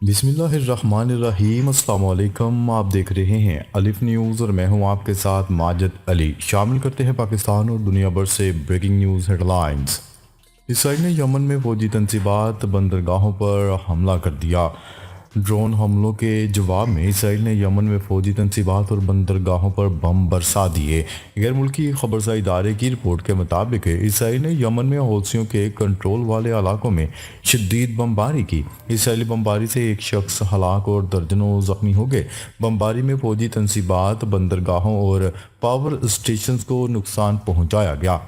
بسم اللہ الرحمن الرحیم۔ السلام علیکم، آپ دیکھ رہے ہیں الف نیوز اور میں ہوں آپ کے ساتھ ماجد علی۔ شامل کرتے ہیں پاکستان اور دنیا بھر سے بریکنگ نیوز ہیڈ لائنز۔ اسرائیل نے یمن میں فوجی تنصیبات بندرگاہوں پر حملہ کر دیا۔ ڈرون حملوں کے جواب میں اسرائیل نے یمن میں فوجی تنصیبات اور بندرگاہوں پر بم برسا دیے۔ غیر ملکی خبرساں ادارے کی رپورٹ کے مطابق اسرائیل نے یمن میں حوثیوں کے کنٹرول والے علاقوں میں شدید بمباری کی۔ اسرائیلی بمباری سے ایک شخص ہلاک اور درجنوں زخمی ہو گئے۔ بمباری میں فوجی تنصیبات، بندرگاہوں اور پاور اسٹیشنز کو نقصان پہنچایا گیا۔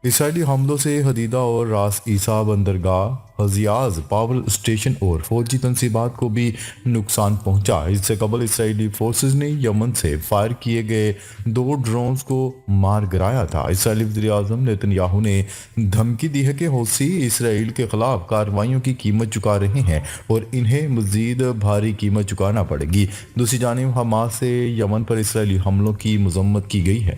اسرائیلی حملوں سے حدیدہ اور راس عیسیٰ بندرگاہ، حجاز پاور اسٹیشن اور فوجی تنصیبات کو بھی نقصان پہنچا۔ اس سے قبل اسرائیلی فورسز نے یمن سے فائر کیے گئے 2 ڈرونز کو مار گرایا تھا۔ اسرائیلی وزیر اعظم نیتن یاہو نے دھمکی دی ہے کہ حوثی اسرائیل کے خلاف کارروائیوں کی قیمت چکا رہے ہیں اور انہیں مزید بھاری قیمت چکانا پڑے گی۔ دوسری جانب حماس سے یمن پر اسرائیلی حملوں کی مذمت کی گئی ہے۔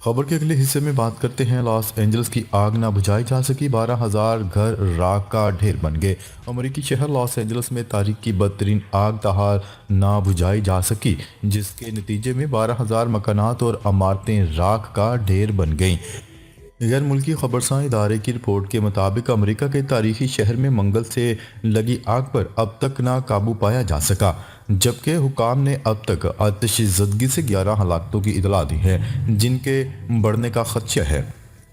خبر کے اگلے حصے میں بات کرتے ہیں لاس اینجلس کی آگ نہ بجھائی جا سکی، 12,000 گھر راکھ کا ڈھیر بن گئے۔ امریکی شہر لاس اینجلس میں تاریخ کی بدترین آگ تاحال نہ بجھائی جا سکی، جس کے نتیجے میں 12,000 مکانات اور عمارتیں راکھ کا ڈھیر بن گئیں۔ غیر ملکی خبرساں ادارے کی رپورٹ کے مطابق امریکہ کے تاریخی شہر میں منگل سے لگی آگ پر اب تک نہ قابو پایا جا سکا، جبکہ حکام نے اب تک آتش زدگی سے 11 ہلاکتوں کی اطلاع دی ہے، جن کے بڑھنے کا خدشہ ہے۔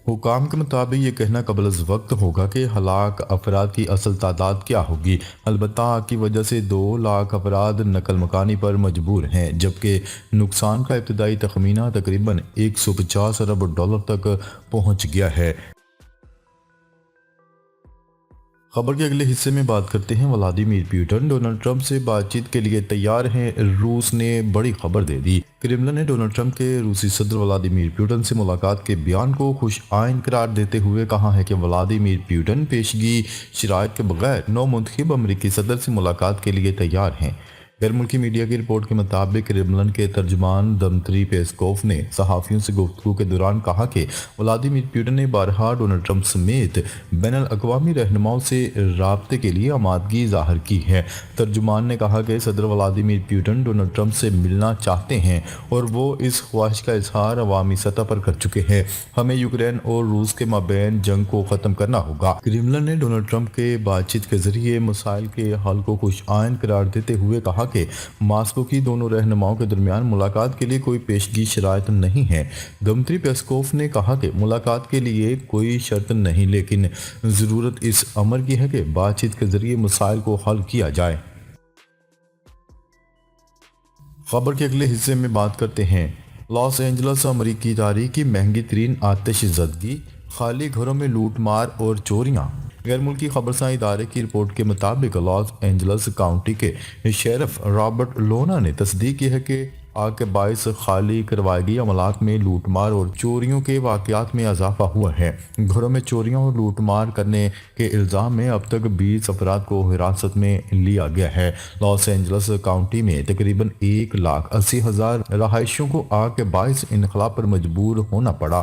حکام کے مطابق یہ کہنا قبل از وقت ہوگا کہ ہلاک افراد کی اصل تعداد کیا ہوگی۔ البتہ آگ کی وجہ سے 2 لاکھ افراد نقل مکانی پر مجبور ہیں، جبکہ نقصان کا ابتدائی تخمینہ تقریباً $150 ارب تک پہنچ گیا ہے۔ خبر کے اگلے حصے میں بات کرتے ہیں ولادیمیر پیوٹن ڈونلڈ ٹرمپ سے بات چیت کے لیے تیار ہیں، روس نے بڑی خبر دے دی۔ کرملن نے ڈونلڈ ٹرمپ کے روسی صدر ولادیمیر پیوٹن سے ملاقات کے بیان کو خوش آئند قرار دیتے ہوئے کہا ہے کہ ولادیمیر پیوٹن پیشگی شرائط کے بغیر نو منتخب امریکی صدر سے ملاقات کے لیے تیار ہیں۔ غیر ملکی میڈیا کی رپورٹ کے مطابق کرملن کے ترجمان دمتری پیسکوف نے صحافیوں سے گفتگو کے دوران کہا کہ ولادیمیر پیوٹن نے بارہا ڈونلڈ ٹرمپ سمیت بین الاقوامی رہنماؤں سے رابطے کے لیے آمادگی ظاہر کی ہے۔ ترجمان نے کہا کہ صدر ولادیمیر پیوٹن ڈونلڈ ٹرمپ سے ملنا چاہتے ہیں اور وہ اس خواہش کا اظہار عوامی سطح پر کر چکے ہیں۔ ہمیں یوکرین اور روس کے مابین جنگ کو ختم کرنا ہوگا۔ کرملن نے ڈونلڈ ٹرمپ کے بات چیت کے ذریعے مسائل کے حل کو خوش آئند قرار دیتے ہوئے کہا کہ ماسکو کی دونوں رہنماؤں کے درمیان ملاقات کے لیے کوئی پیشگی شرائط نہیں ہے۔ دمتری پیسکوف نے کہا کہ ملاقات کے لیے کوئی شرط نہیں، لیکن ضرورت اس امر کی ہے کہ بات چیت کے ذریعے مسائل کو حل کیا جائے۔ خبر کے اگلے حصے میں بات کرتے ہیں لاس اینجلس امریکی تاریخ کی مہنگی ترین آتش زدگی، خالی گھروں میں لوٹ مار اور چوریاں۔ غیر ملکی خبرساں ادارے کی رپورٹ کے مطابق لاس اینجلس کاؤنٹی کے شیرف رابرٹ لونا نے تصدیق کی ہے کہ آگ کے باعث خالی کروائیگی عملات میں لوٹ مار اور چوریوں کے واقعات میں اضافہ ہوا ہے۔ گھروں میں چوریاں اور لوٹ مار کرنے کے الزام میں اب تک 20 افراد کو حراست میں لیا گیا ہے۔ لاس اینجلس کاؤنٹی میں تقریباً 1,80,000 رہائشیوں کو آگ کے باعث انخلا پر مجبور ہونا پڑا۔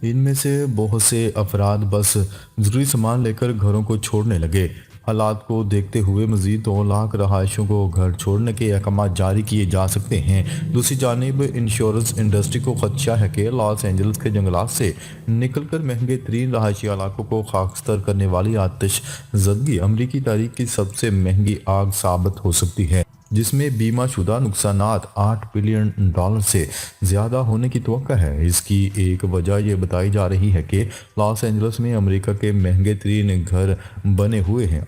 ان میں سے بہت سے افراد بس ضروری سامان لے کر گھروں کو چھوڑنے لگے۔ حالات کو دیکھتے ہوئے مزید 2 لاکھ رہائشیوں کو گھر چھوڑنے کے احکامات جاری کیے جا سکتے ہیں۔ دوسری جانب انشورنس انڈسٹری کو خدشہ ہے کہ لاس اینجلس کے جنگلات سے نکل کر مہنگے ترین رہائشی علاقوں کو خاکستر کرنے والی آتش زدگی امریکی تاریخ کی سب سے مہنگی آگ ثابت ہو سکتی ہے، جس میں بیمہ شدہ نقصانات $8 بلین سے زیادہ ہونے کی توقع ہے۔ اس کی ایک وجہ یہ بتائی جا رہی ہے کہ لاس اینجلس میں امریکہ کے مہنگے ترین گھر بنے ہوئے ہیں۔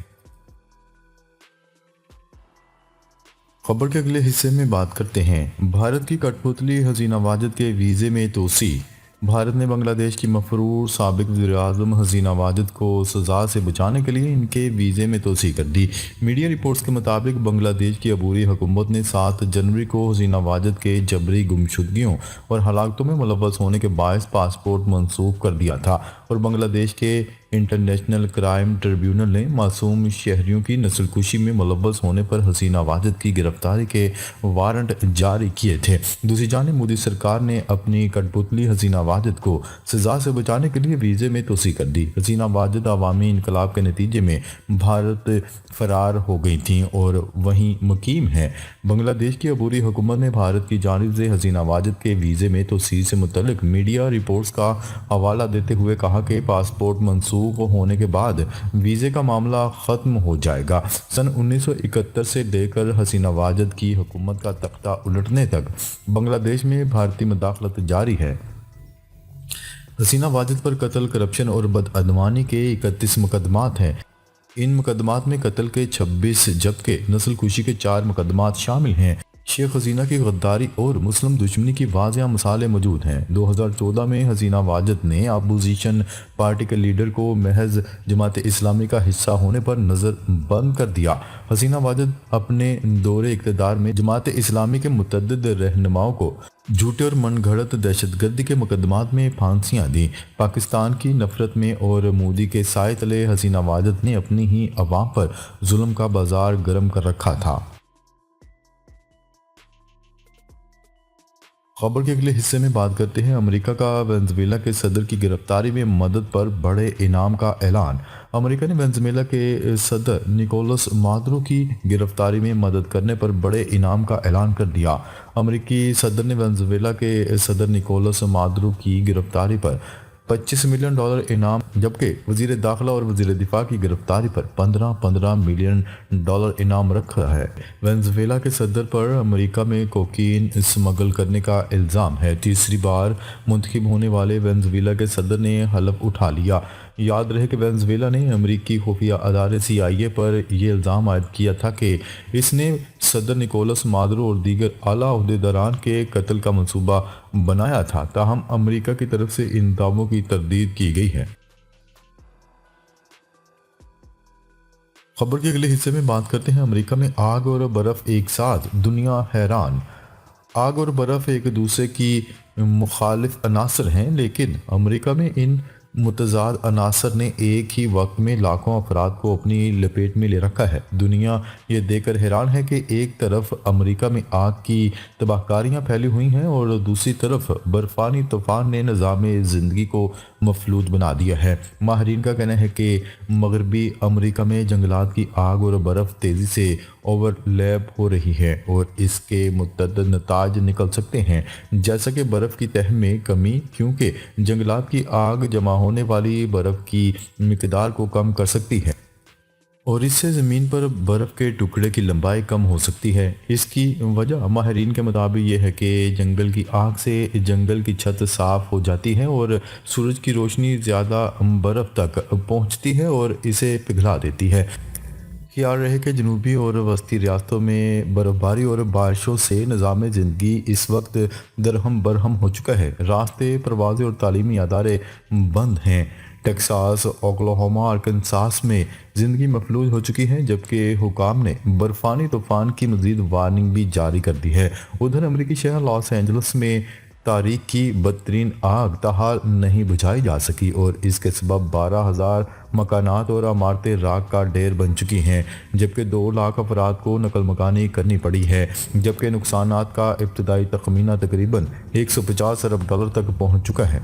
خبر کے اگلے حصے میں بات کرتے ہیں بھارت کی کٹ پتلی حسینہ واجد کے ویزے میں توسیع۔ بھارت نے بنگلہ دیش کی مفرور سابق وزیر اعظم حسینہ واجد کو سزا سے بچانے کے لیے ان کے ویزے میں توسیع کر دی۔ میڈیا رپورٹس کے مطابق بنگلہ دیش کی عبوری حکومت نے 7 جنوری کو حسینہ واجد کے جبری گمشدگیوں اور ہلاکتوں میں ملوث ہونے کے باعث پاسپورٹ منسوخ کر دیا تھا اور بنگلہ دیش کے انٹرنیشنل کرائم ٹریبیونل نے معصوم شہریوں کی نسل کشی میں ملوث ہونے پر حسینہ واجد کی گرفتاری کے وارنٹ جاری کیے تھے۔ دوسری جانب مودی سرکار نے اپنی کٹپتلی حسینہ واجد کو سزا سے بچانے کے لیے ویزے میں توسیع کر دی۔ حسینہ واجد عوامی انقلاب کے نتیجے میں بھارت فرار ہو گئی تھیں اور وہیں مقیم ہیں۔ بنگلہ دیش کی عبوری حکومت نے بھارت کی جانب سے حسینہ واجد کے ویزے میں توسیع سے متعلق میڈیا رپورٹس کا حوالہ دیتے ہوئے کہا کہ پاسپورٹ منسوخ ہونے کے بعد ویزے کا معاملہ ختم ہو جائے گا۔ سن 1971 سے لے کر حسینہ واجد کی حکومت کا تختہ الٹنے تک بنگلہ دیش میں بھارتی مداخلت جاری ہے۔ حسینہ واجد پر قتل، کرپشن اور بدعنوانی کے 31 مقدمات ہیں۔ ان مقدمات میں قتل کے 26 جبکہ نسل کشی کے 4 مقدمات شامل ہیں۔ شیخ حسینہ کی غداری اور مسلم دشمنی کی واضح مثالیں موجود ہیں۔ 2014 میں حسینہ واجد نے اپوزیشن پارٹی کے لیڈر کو محض جماعت اسلامی کا حصہ ہونے پر نظر بند کر دیا۔ حسینہ واجد اپنے دور اقتدار میں جماعت اسلامی کے متعدد رہنماؤں کو جھوٹے اور من گھڑت دہشت گردی کے مقدمات میں پھانسیاں دیں۔ پاکستان کی نفرت میں اور مودی کے سائے تلے حسینہ واجد نے اپنی ہی عوام پر ظلم کا بازار گرم کر رکھا تھا۔ خبر کے اگلے حصے میں بات کرتے ہیں امریکہ کا وینزویلا کے صدر کی گرفتاری میں مدد پر بڑے انعام کا اعلان۔ امریکہ نے وینزویلا کے صدر نکولس مادورو کی گرفتاری میں مدد کرنے پر بڑے انعام کا اعلان کر دیا۔ امریکی صدر نے وینزویلا کے صدر نکولس مادورو کی گرفتاری پر $25 ملین انعام، جبکہ وزیر داخلہ اور وزیر دفاع کی گرفتاری پر $15 ملین انعام رکھا ہے۔ وینزویلا کے صدر پر امریکہ میں کوکین اسمگل کرنے کا الزام ہے۔ تیسری بار منتخب ہونے والے وینزویلا کے صدر نے حلف اٹھا لیا۔ یاد رہے کہ وینزویلا نے امریکی خفیہ ادارے CIA پر یہ الزام عائد کیا تھا کہ اس نے صدر نکولس مادورو اور دیگر اعلیٰ عہدیداران کے قتل کا منصوبہ بنایا تھا، تاہم امریکہ کی طرف سے ان دعووں کی تردید کی گئی ہے۔ خبر کے اگلے حصے میں بات کرتے ہیں امریکہ میں آگ اور برف ایک ساتھ، دنیا حیران۔ آگ اور برف ایک دوسرے کی مخالف عناصر ہیں، لیکن امریکہ میں ان متضاد عناصر نے ایک ہی وقت میں لاکھوں افراد کو اپنی لپیٹ میں لے رکھا ہے۔ دنیا یہ دیکھ کر حیران ہے کہ ایک طرف امریکہ میں آگ کی تباہ کاریاں پھیلی ہوئی ہیں اور دوسری طرف برفانی طوفان نے نظام زندگی کو مفلوج بنا دیا ہے۔ ماہرین کا کہنا ہے کہ مغربی امریکہ میں جنگلات کی آگ اور برف تیزی سے اوور لیپ ہو رہی ہے اور اس کے متعدد نتائج نکل سکتے ہیں، جیسا کہ برف کی تہ میں کمی، کیونکہ جنگلات کی آگ جمع ہونے والی برف کی مقدار کو کم کر سکتی ہے اور اس سے زمین پر برف کے ٹکڑے کی لمبائی کم ہو سکتی ہے۔ اس کی وجہ ماہرین کے مطابق یہ ہے کہ جنگل کی آگ سے جنگل کی چھت صاف ہو جاتی ہے اور سورج کی روشنی زیادہ برف تک پہنچتی ہے اور اسے پگھلا دیتی ہے۔ خیال رہے کہ جنوبی اور وسطی ریاستوں میں برف باری اور بارشوں سے نظام زندگی اس وقت درہم برہم ہو چکا ہے۔ راستے، پروازیں اور تعلیمی ادارے بند ہیں۔ ٹیکساس، اوکلاہوما، ارکنساس میں زندگی مفلوج ہو چکی ہے، جبکہ حکام نے برفانی طوفان کی مزید وارننگ بھی جاری کر دی ہے۔ ادھر امریکی شہر لاس اینجلس میں تاریخ کی بدترین آگ تاحال نہیں بجھائی جا سکی اور اس کے سبب 12,000 مکانات اور عمارتیں راکھ کا ڈھیر بن چکی ہیں، جبکہ 2 لاکھ افراد کو نقل مکانی کرنی پڑی ہے، جبکہ نقصانات کا ابتدائی تخمینہ تقریباً $150 ارب تک پہنچ چکا ہے۔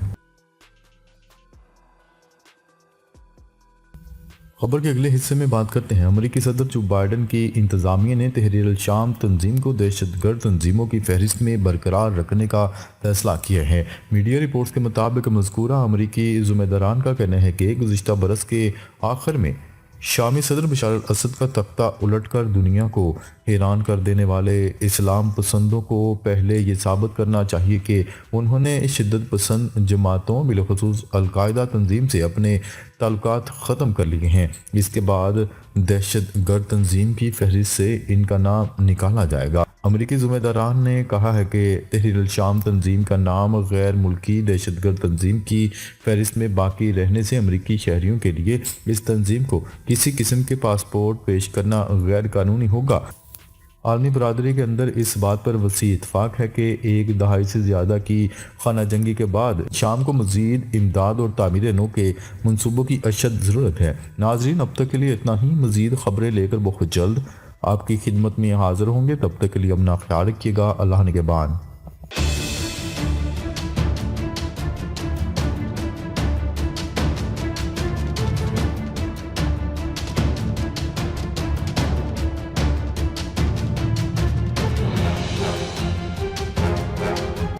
خبر کے اگلے حصے میں بات کرتے ہیں امریکی صدر جو بائیڈن کی انتظامیہ نے تحریر الشام تنظیم کو دہشت گرد تنظیموں کی فہرست میں برقرار رکھنے کا فیصلہ کیا ہے۔ میڈیا رپورٹس کے مطابق مذکورہ امریکی ذمہ داران کا کہنا ہے کہ گزشتہ برس کے آخر میں شامی صدر بشار الاسد کا تختہ الٹ کر دنیا کو حیران کر دینے والے اسلام پسندوں کو پہلے یہ ثابت کرنا چاہیے کہ انہوں نے شدت پسند جماعتوں بالخصوص القاعدہ تنظیم سے اپنے تعلقات ختم کر لیے ہیں۔ اس کے بعد دہشت گرد تنظیم کی فہرست سے ان کا نام نکالا جائے گا۔ امریکی ذمہ داران نے کہا ہے کہ تحریر الشام تنظیم کا نام غیر ملکی دہشت گرد تنظیم کی فہرست میں باقی رہنے سے امریکی شہریوں کے لیے اس تنظیم کو کسی قسم کے پاسپورٹ پیش کرنا غیر قانونی ہوگا۔ عالمی برادری کے اندر اس بات پر وسیع اتفاق ہے کہ ایک دہائی سے زیادہ کی خانہ جنگی کے بعد شام کو مزید امداد اور تعمیر نو کے منصوبوں کی اشد ضرورت ہے۔ ناظرین، اب تک کے لیے اتنا ہی۔ مزید خبریں لے کر بہت جلد آپ کی خدمت میں حاضر ہوں گے۔ تب تک کے لیے اپنا خیال رکھیے گا۔ اللہ نگہبان۔